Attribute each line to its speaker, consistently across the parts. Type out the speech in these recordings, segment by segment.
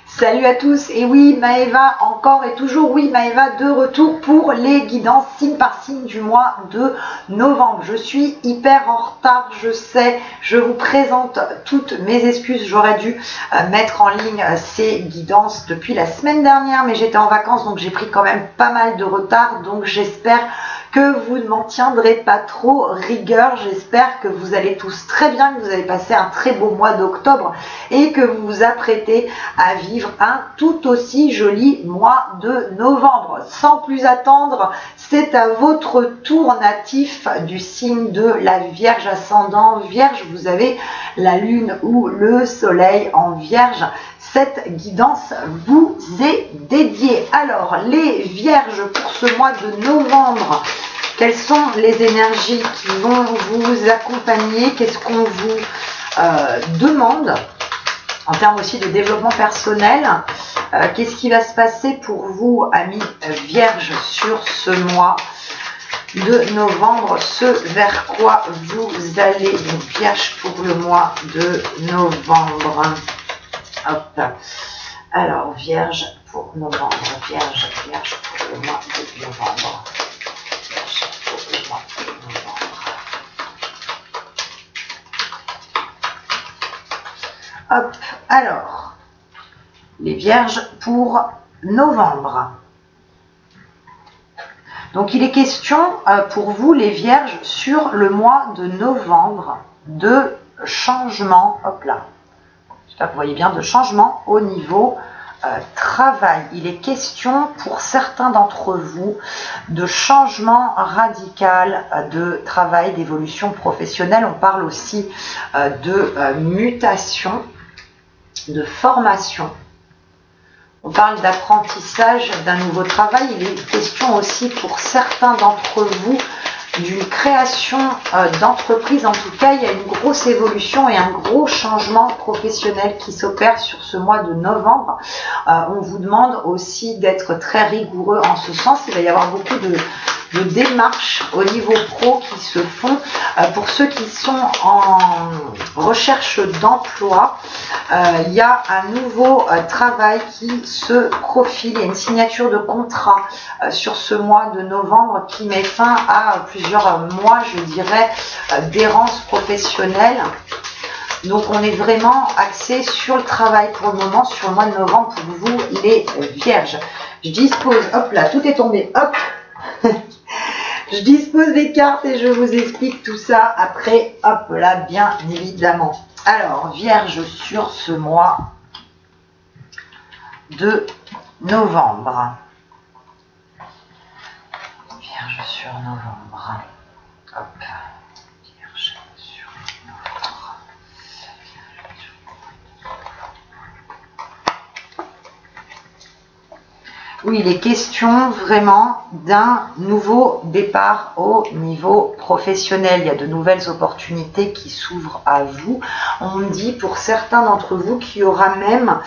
Speaker 1: Salut à tous, et oui Maëva, encore et toujours oui Maëva, de retour pour les guidances signe par signe du mois de novembre. Je suis hyper en retard, je sais, je vous présente toutes mes excuses, j'aurais dû mettre en ligne ces guidances depuis la semaine dernière, mais j'étais en vacances donc j'ai pris quand même pas mal de retard, donc j'espère que vous ne m'en tiendrez pas trop rigueur. J'espère que vous allez tous très bien, que vous avez passé un très beau mois d'octobre et que vous vous apprêtez à vivre un tout aussi joli mois de novembre. Sans plus attendre, c'est à votre tour natif du signe de la Vierge ascendant Vierge. Vous avez la lune ou le soleil en Vierge. Cette guidance vous est dédiée. Alors, les Vierges pour ce mois de novembre, quelles sont les énergies qui vont vous accompagner? Qu'est-ce qu'on vous demande en termes aussi de développement personnel? Qu'est-ce qui va se passer pour vous, amis Vierges, sur ce mois de novembre? Ce vers quoi vous allez, donc Vierge pour le mois de novembre. Hop. Alors, Vierge pour novembre. Vierge pour le mois de novembre. Vierge pour le mois de novembre. Hop. Alors, les Vierges pour novembre. Donc, il est question pour vous, les Vierges, sur le mois de novembre, de changement. Hop là. J'espère que vous voyez bien, de changement au niveau travail. Il est question pour certains d'entre vous de changement radical de travail, d'évolution professionnelle. On parle aussi de mutation, de formation. On parle d'apprentissage d'un nouveau travail. Il est question aussi pour certains d'entre vous d'une création d'entreprise. En tout cas, il y a une grosse évolution et un gros changement professionnel qui s'opère sur ce mois de novembre. On vous demande aussi d'être très rigoureux en ce sens. Il va y avoir beaucoup de démarches au niveau pro qui se font. Pour ceux qui sont en recherche d'emploi, il y a un nouveau travail qui se profile. Il y a une signature de contrat sur ce mois de novembre qui met fin à plusieurs mois, je dirais, d'errance professionnelle. Donc on est vraiment axé sur le travail pour le moment, sur le mois de novembre pour vous les Vierges. Je dispose, hop là, tout est tombé, hop. Je dispose des cartes et je vous explique tout ça après, hop là, bien évidemment. Alors, Vierge sur ce mois de novembre. Vierge sur novembre. Hop. Vierge sur novembre. Oui, il est question vraiment d'un nouveau départ au niveau professionnel. Il y a de nouvelles opportunités qui s'ouvrent à vous. On me dit pour certains d'entre vous qu'il y aura même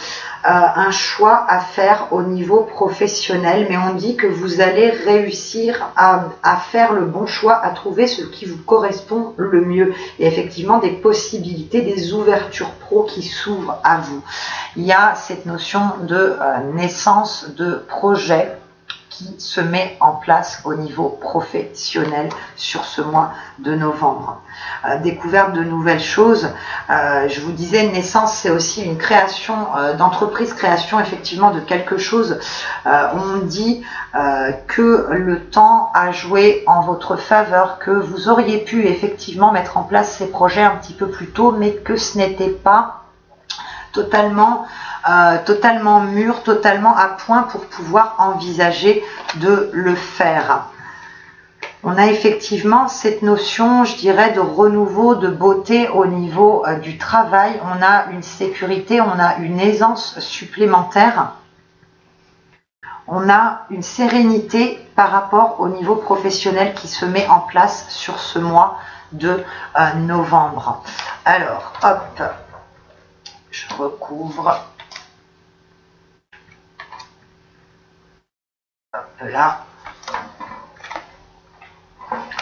Speaker 1: un choix à faire au niveau professionnel, mais on dit que vous allez réussir à faire le bon choix, à trouver ce qui vous correspond le mieux. Il y a effectivement des possibilités, des ouvertures pro qui s'ouvrent à vous. Il y a cette notion de naissance de projet qui se met en place au niveau professionnel sur ce mois de novembre. Découverte de nouvelles choses. Je vous disais, naissance, c'est aussi une création d'entreprise, création effectivement de quelque chose. On dit que le temps a joué en votre faveur, que vous auriez pu effectivement mettre en place ces projets un petit peu plus tôt, mais que ce n'était pas totalement mûr, totalement à point pour pouvoir envisager de le faire. On a effectivement cette notion, je dirais, de renouveau, de beauté au niveau du travail. On a une sécurité, on a une aisance supplémentaire. On a une sérénité par rapport au niveau professionnel qui se met en place sur ce mois de novembre. Alors, hop, je recouvre. Hop là.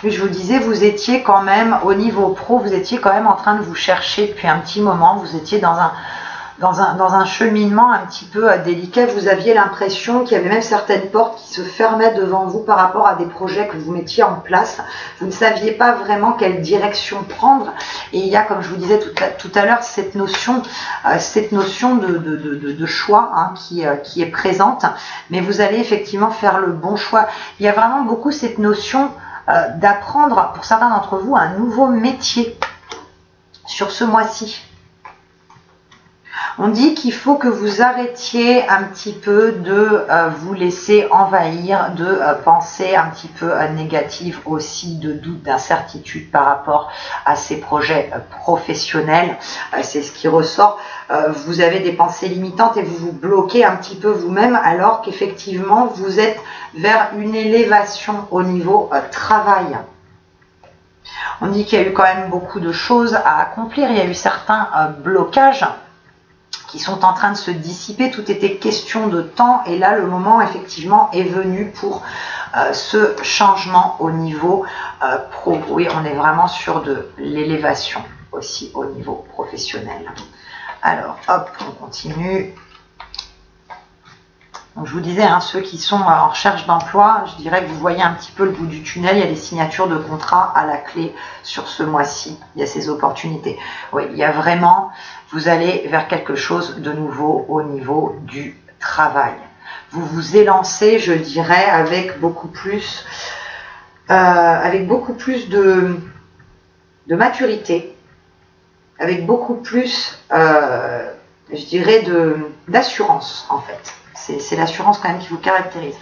Speaker 1: Mais je vous disais, vous étiez quand même, au niveau pro, vous étiez quand même en train de vous chercher depuis un petit moment. Vous étiez dans dans un cheminement un petit peu délicat. Vous aviez l'impression qu'il y avait même certaines portes qui se fermaient devant vous par rapport à des projets que vous mettiez en place. Vous ne saviez pas vraiment quelle direction prendre. Et il y a, comme je vous disais tout à l'heure, cette notion de choix hein, qui est présente. Mais vous allez effectivement faire le bon choix. Il y a vraiment beaucoup cette notion d'apprendre, pour certains d'entre vous, un nouveau métier sur ce mois-ci. On dit qu'il faut que vous arrêtiez un petit peu de vous laisser envahir de pensées un petit peu négatives aussi, de doutes, d'incertitudes par rapport à ces projets professionnels. C'est ce qui ressort. Vous avez des pensées limitantes et vous vous bloquez un petit peu vous-même alors qu'effectivement vous êtes vers une élévation au niveau travail. On dit qu'il y a eu quand même beaucoup de choses à accomplir. Il y a eu certains blocages qui sont en train de se dissiper. Tout était question de temps et là le moment effectivement est venu pour ce changement au niveau pro. Oui, on est vraiment sur de l'élévation aussi au niveau professionnel. Alors hop, on continue. Donc, je vous disais, hein, ceux qui sont en recherche d'emploi, je dirais que vous voyez un petit peu le bout du tunnel. Il y a des signatures de contrats à la clé sur ce mois-ci. Il y a ces opportunités. Oui, il y a vraiment, vous allez vers quelque chose de nouveau au niveau du travail. Vous vous élancez, je dirais, avec beaucoup plus de maturité, avec beaucoup plus, je dirais, d'assurance en fait. C'est l'assurance quand même qui vous caractérise.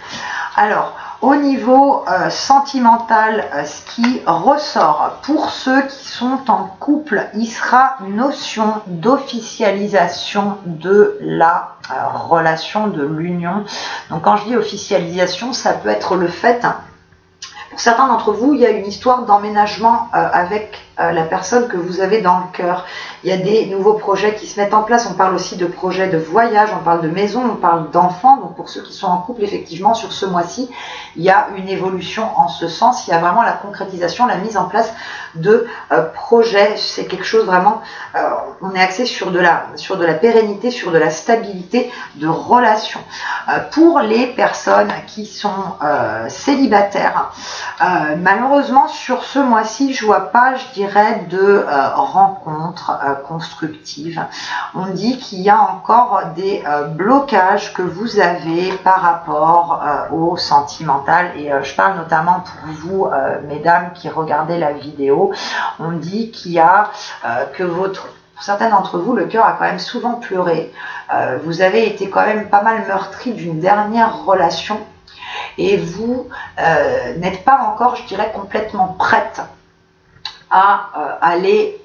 Speaker 1: Alors, au niveau sentimental, ce qui ressort pour ceux qui sont en couple, il sera notion d'officialisation de la relation, de l'union. Donc, quand je dis officialisation, ça peut être le fait... Pour certains d'entre vous, il y a une histoire d'emménagement avec la personne que vous avez dans le cœur. Il y a des nouveaux projets qui se mettent en place. On parle aussi de projets de voyage, on parle de maison, on parle d'enfants. Donc pour ceux qui sont en couple, effectivement, sur ce mois-ci, il y a une évolution en ce sens. Il y a vraiment la concrétisation, la mise en place de projets. C'est quelque chose vraiment, on est axé sur de la pérennité, sur de la stabilité de relations. Pour les personnes qui sont célibataires, malheureusement sur ce mois-ci, je vois pas, je dirais, de rencontres constructives. On dit qu'il y a encore des blocages que vous avez par rapport au sentimental et je parle notamment pour vous, mesdames qui regardez la vidéo. On dit qu'il y a pour certains d'entre vous, le cœur a quand même souvent pleuré. Vous avez été quand même pas mal meurtri d'une dernière relation et vous n'êtes pas encore, je dirais, complètement prête à aller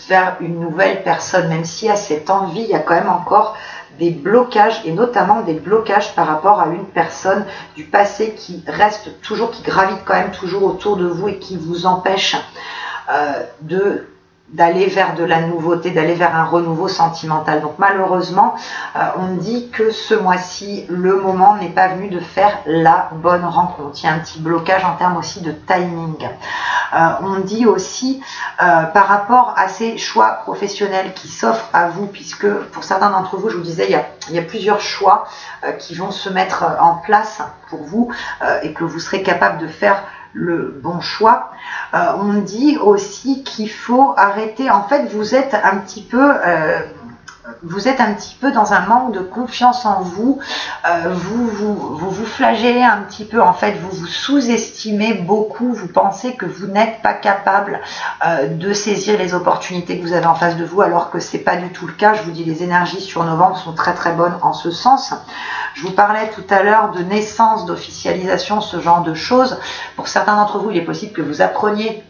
Speaker 1: vers une nouvelle personne, même si à cette envie, il y a quand même encore des blocages, et notamment des blocages par rapport à une personne du passé qui reste toujours, qui gravite quand même toujours autour de vous et qui vous empêche d'aller vers de la nouveauté, d'aller vers un renouveau sentimental. Donc malheureusement, on dit que ce mois-ci, le moment n'est pas venu de faire la bonne rencontre. Il y a un petit blocage en termes aussi de timing. On dit aussi par rapport à ces choix professionnels qui s'offrent à vous, puisque pour certains d'entre vous, je vous disais, il y a plusieurs choix qui vont se mettre en place pour vous et que vous serez capable de faire le bon choix. On dit aussi qu'il faut arrêter, en fait vous êtes un petit peu dans un manque de confiance en vous, vous flagellez un petit peu, en fait vous vous sous-estimez beaucoup, vous pensez que vous n'êtes pas capable de saisir les opportunités que vous avez en face de vous, alors que c'est pas du tout le cas. Je vous dis, les énergies sur novembre sont très très bonnes en ce sens. Je vous parlais tout à l'heure de naissance, d'officialisation, ce genre de choses. Pour certains d'entre vous, il est possible que vous appreniez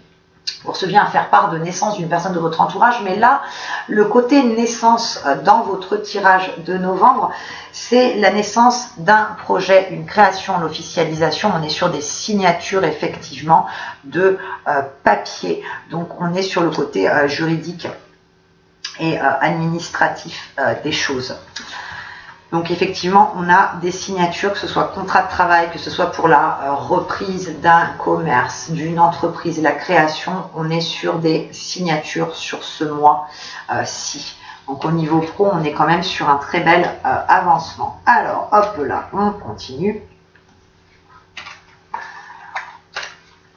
Speaker 1: pour ce bien à faire part de naissance d'une personne de votre entourage, mais là, le côté naissance dans votre tirage de novembre, c'est la naissance d'un projet, une création, l'officialisation. On est sur des signatures effectivement de papier, donc on est sur le côté juridique et administratif des choses. Donc effectivement, on a des signatures, que ce soit contrat de travail, que ce soit pour la reprise d'un commerce, d'une entreprise, la création. On est sur des signatures sur ce mois-ci. Donc au niveau pro, on est quand même sur un très bel avancement. Alors, hop là, on continue.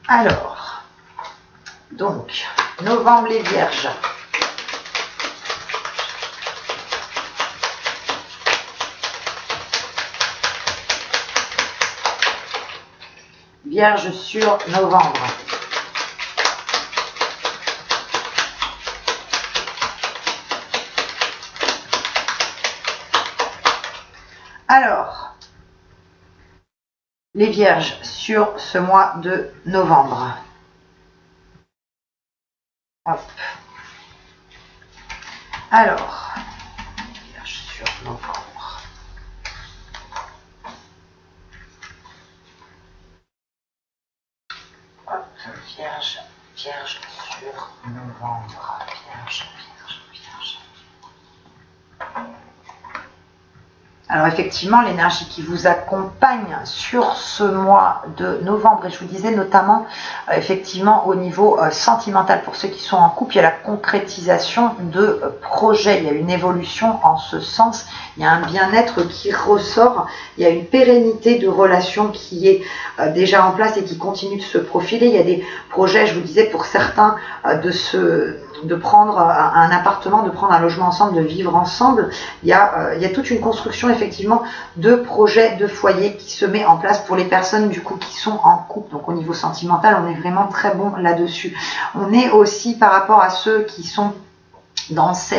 Speaker 1: Alors, donc, novembre les vierges. Vierge sur novembre. Alors, les vierges sur ce mois de novembre. Hop. Alors, vierge sur novembre. Hop, vierge sur novembre. Vierge. Alors effectivement, l'énergie qui vous accompagne sur ce mois de novembre, et je vous disais notamment effectivement au niveau sentimental, pour ceux qui sont en couple, il y a la concrétisation de projets, il y a une évolution en ce sens, il y a un bien-être qui ressort, il y a une pérennité de relation qui est déjà en place et qui continue de se profiler. Il y a des projets, je vous disais, pour certains de prendre un appartement, de prendre un logement ensemble, de vivre ensemble. Il y a toute une construction effectivement de projets de foyer qui se met en place pour les personnes du coup qui sont en couple. Donc au niveau sentimental, on est vraiment très bon là-dessus. On est aussi par rapport à ceux qui sont dans ce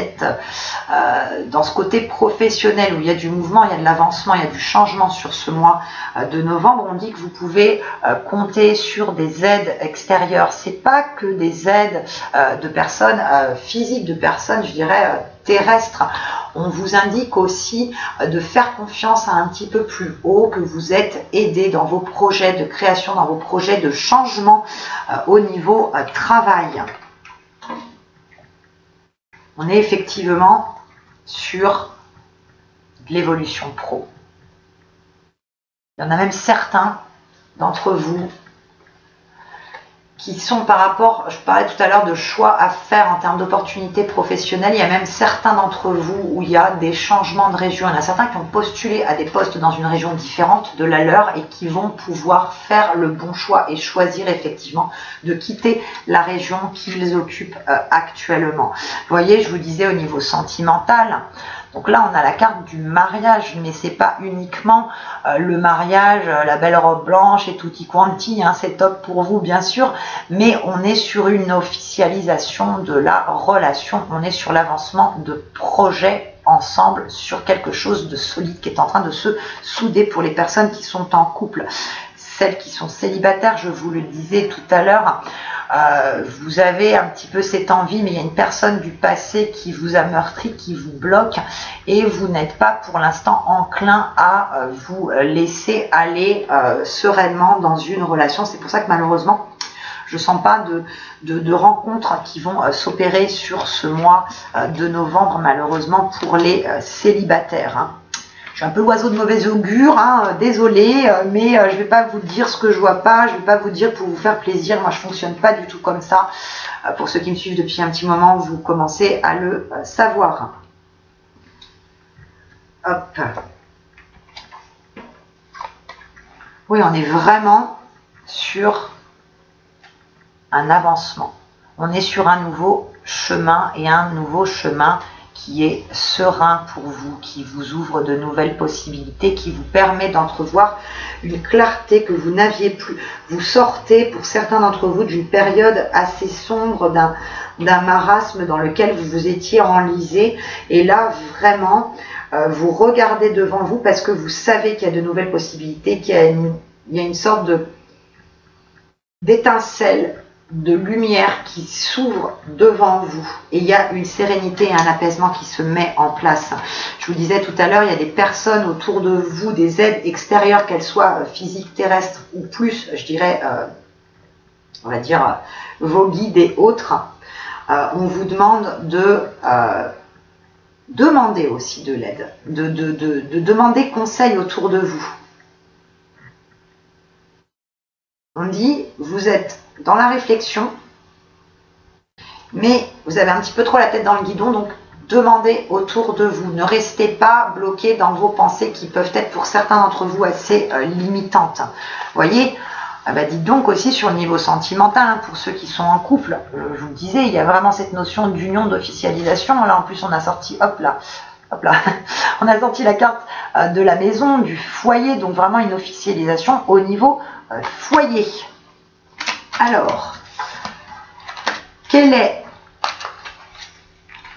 Speaker 1: côté professionnel où il y a du mouvement, il y a de l'avancement, il y a du changement sur ce mois de novembre. On dit que vous pouvez compter sur des aides extérieures. C'est pas que des aides de personnes physiques, de personnes, je dirais, terrestres. On vous indique aussi de faire confiance à un petit peu plus haut, que vous êtes aidé dans vos projets de création, dans vos projets de changement au niveau travail. On est effectivement sur de l'évolution pro. Il y en a même certains d'entre vous qui sont par rapport, je parlais tout à l'heure de choix à faire en termes d'opportunités professionnelles, il y a même certains d'entre vous où il y a des changements de région. Il y en a certains qui ont postulé à des postes dans une région différente de la leur et qui vont pouvoir faire le bon choix et choisir effectivement de quitter la région qu'ils occupent actuellement. Vous voyez, je vous disais au niveau sentimental, donc là, on a la carte du mariage, mais c'est pas uniquement le mariage, la belle robe blanche et tutti quanti, hein, c'est top pour vous bien sûr, mais on est sur une officialisation de la relation, on est sur l'avancement de projets ensemble, sur quelque chose de solide qui est en train de se souder pour les personnes qui sont en couple. Celles qui sont célibataires, je vous le disais tout à l'heure, vous avez un petit peu cette envie, mais il y a une personne du passé qui vous a meurtri, qui vous bloque, et vous n'êtes pas pour l'instant enclin à vous laisser aller sereinement dans une relation. C'est pour ça que malheureusement, je ne sens pas de rencontres qui vont s'opérer sur ce mois de novembre, malheureusement pour les célibataires, hein. Je suis un peu l'oiseau de mauvais augure, hein, désolé, mais je ne vais pas vous dire ce que je vois pas, je ne vais pas vous dire pour vous faire plaisir, moi je ne fonctionne pas du tout comme ça. Pour ceux qui me suivent depuis un petit moment, vous commencez à le savoir. Hop. Oui, on est vraiment sur un avancement. On est sur un nouveau chemin et un nouveau chemin qui est serein pour vous, qui vous ouvre de nouvelles possibilités, qui vous permet d'entrevoir une clarté que vous n'aviez plus. Vous sortez, pour certains d'entre vous, d'une période assez sombre, d'un marasme dans lequel vous vous étiez enlisé. Et là, vraiment, vous regardez devant vous parce que vous savez qu'il y a de nouvelles possibilités, qu'il y a une sorte d'étincelle, de lumière qui s'ouvre devant vous, et il y a une sérénité et un apaisement qui se met en place. Je vous disais tout à l'heure, il y a des personnes autour de vous, des aides extérieures, qu'elles soient physiques, terrestres ou plus, je dirais, on va dire vos guides et autres. On vous demande de demander aussi de l'aide, de demander conseil autour de vous. On dit, vous êtes dans la réflexion, mais vous avez un petit peu trop la tête dans le guidon, donc demandez autour de vous. Ne restez pas bloqué dans vos pensées qui peuvent être pour certains d'entre vous assez limitantes. Vous voyez, dites donc aussi sur le niveau sentimental, hein, pour ceux qui sont en couple, je vous le disais, il y a vraiment cette notion d'union, d'officialisation. Là en plus on a sorti, hop là, on a sorti la carte de la maison, du foyer, donc vraiment une officialisation au niveau foyer. Alors, quel est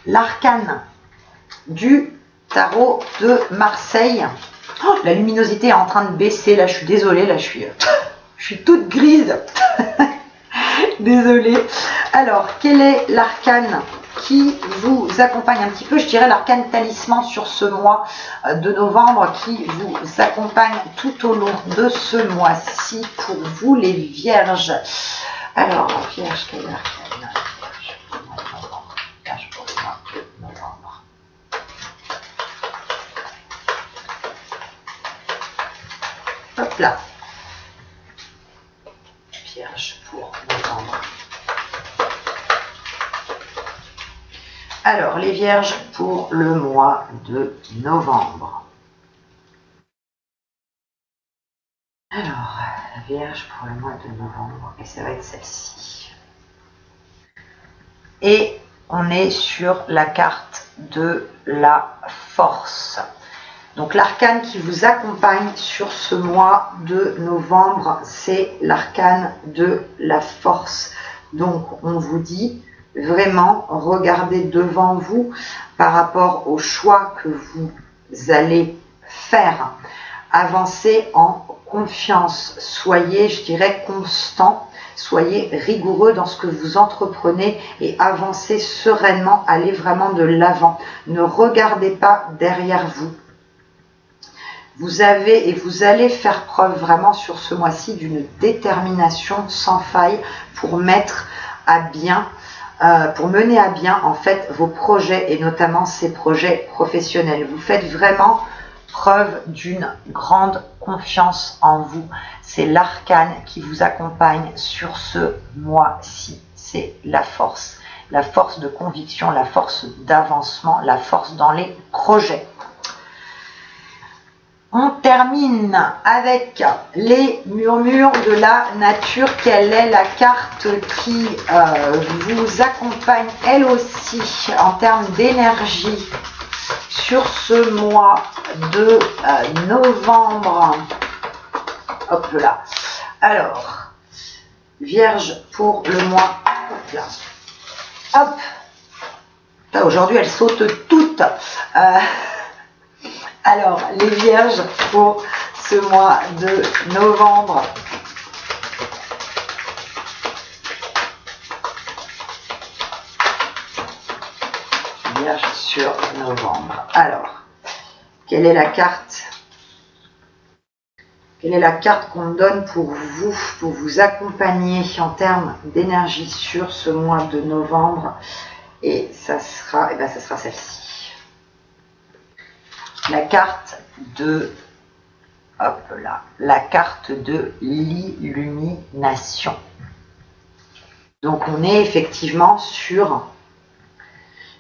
Speaker 1: l'arcane du tarot de Marseille? Oh, la luminosité est en train de baisser, là je suis désolée, là je suis toute grise. Désolée. Alors, quel est l'arcane qui vous accompagne un petit peu? Je dirais l'arcane talisman sur ce mois de novembre qui vous accompagne tout au long de ce mois-ci pour vous les vierges. Alors, vierge, quel est l'arcane? Vierge pour le mois de novembre. Hop là. Vierge pour novembre. Alors, les vierges pour le mois de novembre. Alors, la vierge pour le mois de novembre, et ça va être celle-ci. Et on est sur la carte de la force. Donc l'arcane qui vous accompagne sur ce mois de novembre, c'est l'arcane de la force. Donc on vous dit vraiment, regardez devant vous par rapport au choix que vous allez faire. Avancez en confiance, soyez, je dirais, constant, soyez rigoureux dans ce que vous entreprenez et avancez sereinement, allez vraiment de l'avant. Ne regardez pas derrière vous. Vous avez et vous allez faire preuve vraiment sur ce mois-ci d'une détermination sans faille pour mettre à bien, pour mener à bien en fait vos projets et notamment ces projets professionnels. Vous faites vraiment preuve d'une grande confiance en vous. C'est l'arcane qui vous accompagne sur ce mois-ci. C'est la force de conviction, la force d'avancement, la force dans les projets. On termine avec les murmures de la nature. Quelle est la carte qui vous accompagne elle aussi en termes d'énergie sur ce mois de novembre? Hop là. Alors, Vierge pour le mois. Hop là. Hop. Aujourd'hui, elles sautent toutes. Alors, les vierges pour ce mois de novembre. Vierge sur novembre. Alors, quelle est la carte? Quelle est la carte qu'on donne pour vous accompagner en termes d'énergie sur ce mois de novembre? Et ça sera, celle-ci. La carte de, hop là, la carte de l'illumination. Donc on est effectivement sur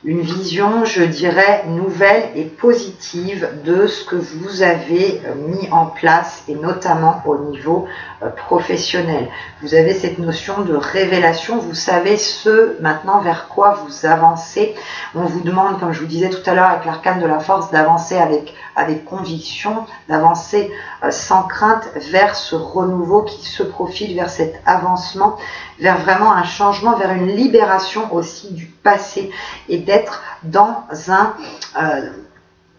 Speaker 1: une vision, je dirais, nouvelle et positive de ce que vous avez mis en place et notamment au niveau professionnel. Vous avez cette notion de révélation, vous savez ce maintenant vers quoi vous avancez. On vous demande, comme je vous disais tout à l'heure avec l'arcane de la force, d'avancer avec conviction, d'avancer sans crainte vers ce renouveau qui se profile, vers cet avancement, vers vraiment un changement, vers une libération aussi du passé et d'être dans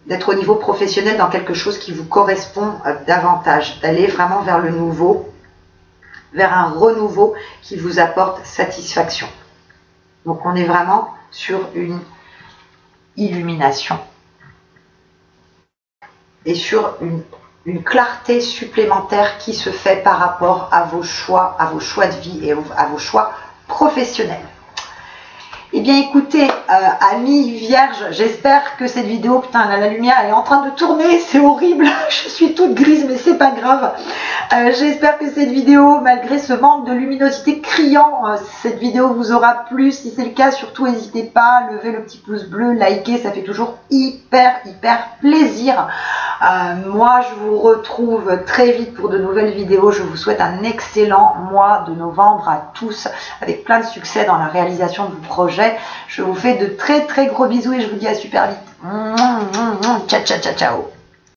Speaker 1: d'être au niveau professionnel dans quelque chose qui vous correspond davantage, d'aller vraiment vers le nouveau, vers un renouveau qui vous apporte satisfaction. Donc on est vraiment sur une illumination et sur une clarté supplémentaire qui se fait par rapport à vos choix de vie et à vos choix professionnels. Eh bien écoutez, Amis vierges, j'espère que cette vidéo, putain, là, la lumière elle est en train de tourner, c'est horrible, je suis toute grise mais c'est pas grave. J'espère que cette vidéo, malgré ce manque de luminosité criant, cette vidéo vous aura plu. Si c'est le cas, surtout n'hésitez pas à lever le petit pouce bleu, liker, ça fait toujours hyper plaisir. Moi je vous retrouve très vite pour de nouvelles vidéos. Je vous souhaite un excellent mois de novembre à tous, avec plein de succès dans la réalisation de vos projets. Je vous fais de très gros bisous et je vous dis à super vite. Ciao ciao ciao ciao.